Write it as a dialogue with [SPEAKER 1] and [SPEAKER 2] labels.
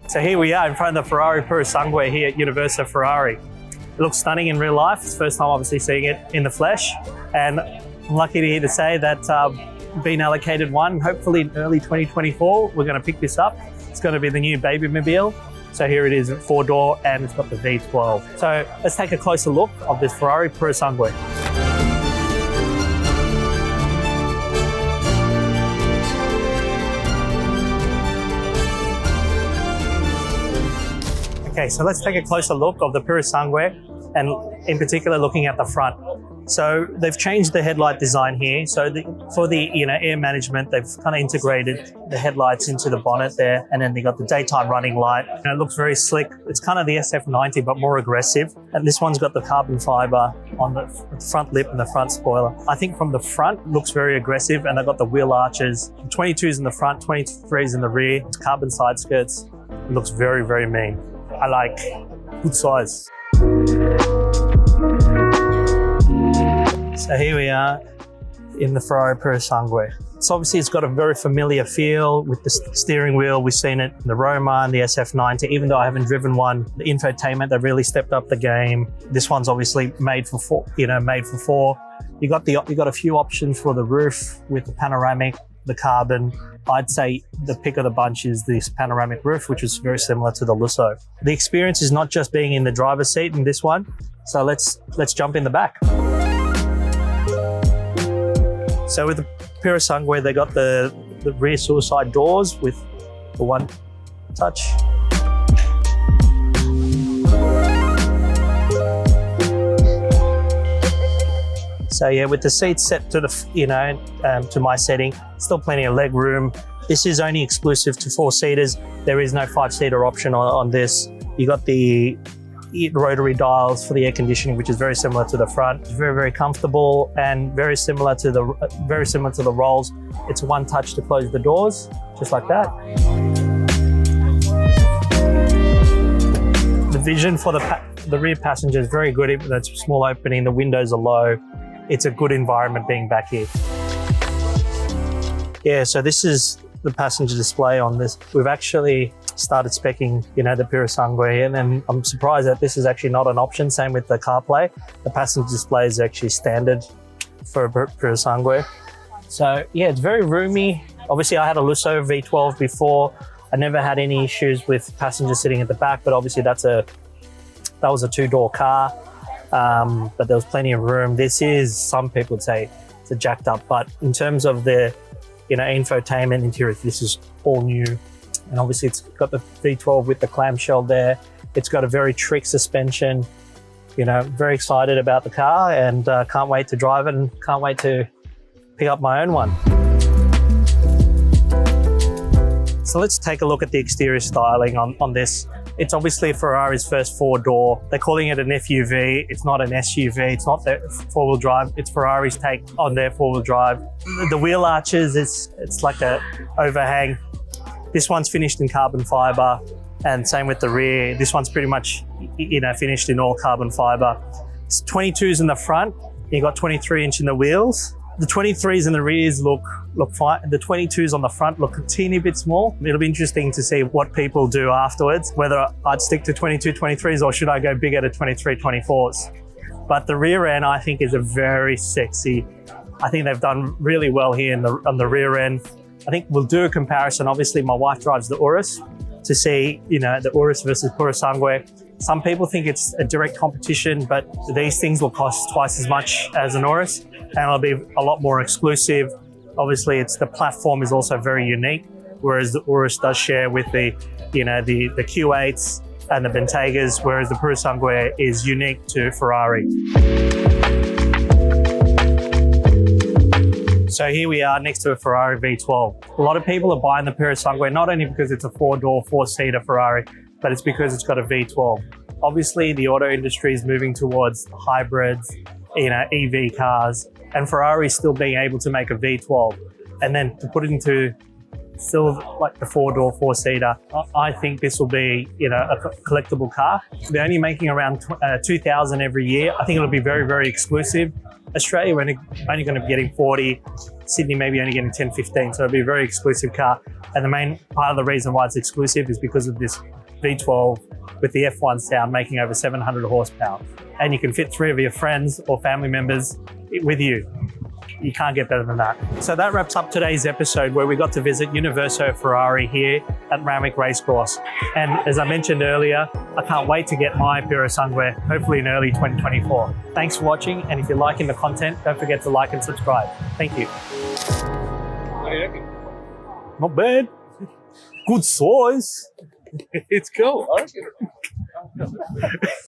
[SPEAKER 1] So here we are in front of the Ferrari Purosangue here at Universo Ferrari. It looks stunning in real life. It's the first time obviously seeing it in the flesh. And I'm lucky to say that been allocated one, hopefully in early 2024, we're going to pick this up. It's going to be the new Babymobile. So here it is, 4-door, and it's got the V12. So let's take a closer look of this Ferrari Purosangue. Okay, so let's take a closer look of the Purosangue, and in particular looking at the front. So they've changed the headlight design here. So for the air management, they've kind of integrated the headlights into the bonnet there, and then they got the daytime running light. And it looks very slick. It's kind of the SF90 but more aggressive. And this one's got the carbon fiber on the front lip and the front spoiler. I think from the front it looks very aggressive, and they've got the wheel arches. 22s in the front, 23s in the rear. It's carbon side skirts. It looks very, very mean. I like good size. So here we are in the Ferrari Purosangue. So obviously it's got a very familiar feel with the steering wheel. We've seen it in the Roma and the SF90, even though I haven't driven one. The infotainment, they've really stepped up the game. This one's obviously made for four. You got a few options for the roof with the panoramic, the carbon. I'd say the pick of the bunch is this panoramic roof, which is very similar to the Lusso. The experience is not just being in the driver's seat in this one. So let's jump in the back. So with the Purosangue, they got the rear suicide doors with the one touch. So yeah, with the seats set to the, to my setting, still plenty of leg room. This is only exclusive to 4-seaters. There is no 5-seater option on this. You got the rotary dials for the air conditioning, which is very similar to the front. It's very, very comfortable and very similar to the Rolls. It's one touch to close the doors, just like that. The vision for the rear passenger is very good. That's a small opening. The windows are low. It's a good environment being back here. Yeah, so this is the passenger display on this. We've actually started speccing, the Purosangue, and then I'm surprised that this is actually not an option. Same with the CarPlay. The passenger display is actually standard for a Purosangue. So yeah, it's very roomy. Obviously I had a Lusso V12 before. I never had any issues with passengers sitting at the back, but obviously that was a 2-door car. But there was plenty of room. This is, some people would say it's a jacked up, but in terms of the infotainment interior, this is all new. And obviously it's got the V12 with the clamshell there. It's got a very trick suspension. Very excited about the car, and can't wait to drive it, and can't wait to pick up my own one. So let's take a look at the exterior styling on this. It's obviously Ferrari's first 4-door. They're calling it an FUV. It's not an SUV. It's not their 4-wheel drive. It's Ferrari's take on their 4-wheel drive. The wheel arches, it's like a overhang. This one's finished in carbon fiber, and same with the rear. This one's pretty much, finished in all carbon fiber. It's 22s in the front. You got 23-inch in the wheels. The 23s in the rears look fine. The 22s on the front look a teeny bit small. It'll be interesting to see what people do afterwards, whether I'd stick to 22, 23s, or should I go bigger to 23, 24s. But the rear end, I think, is a very sexy. I think they've done really well here on the rear end. I think we'll do a comparison. Obviously, my wife drives the Urus to see, the Urus versus Purosangue. Some people think it's a direct competition, but these things will cost twice as much as an Urus, and it'll be a lot more exclusive. Obviously, the platform is also very unique, whereas the Urus does share with the Q8s and the Bentegas, whereas the Purosangue is unique to Ferrari. So here we are next to a Ferrari V12. A lot of people are buying the Purosangue not only because it's a 4-door, 4-seater Ferrari, but it's because it's got a V12. Obviously, the auto industry is moving towards hybrids, EV cars, and Ferrari is still being able to make a V12. And then to put it into still like the 4-door, 4-seater, I think this will be, a collectible car. They're only making around 2,000 every year. I think it'll be very, very exclusive. Australia, we're only going to be getting 40. Sydney maybe only getting 10, 15. So it'll be a very exclusive car. And the main part of the reason why it's exclusive is because of this V12 with the F1 sound making over 700 horsepower. And you can fit 3 of your friends or family members with you. You can't get better than that. So that wraps up today's episode where we got to visit Universo Ferrari here at Randwick Racecourse. And as I mentioned earlier, I can't wait to get my Purosangue hopefully in early 2024. Thanks for watching, and if you're liking the content, don't forget to like and subscribe. Thank you. Not bad. Good size.
[SPEAKER 2] It's cool. I like it.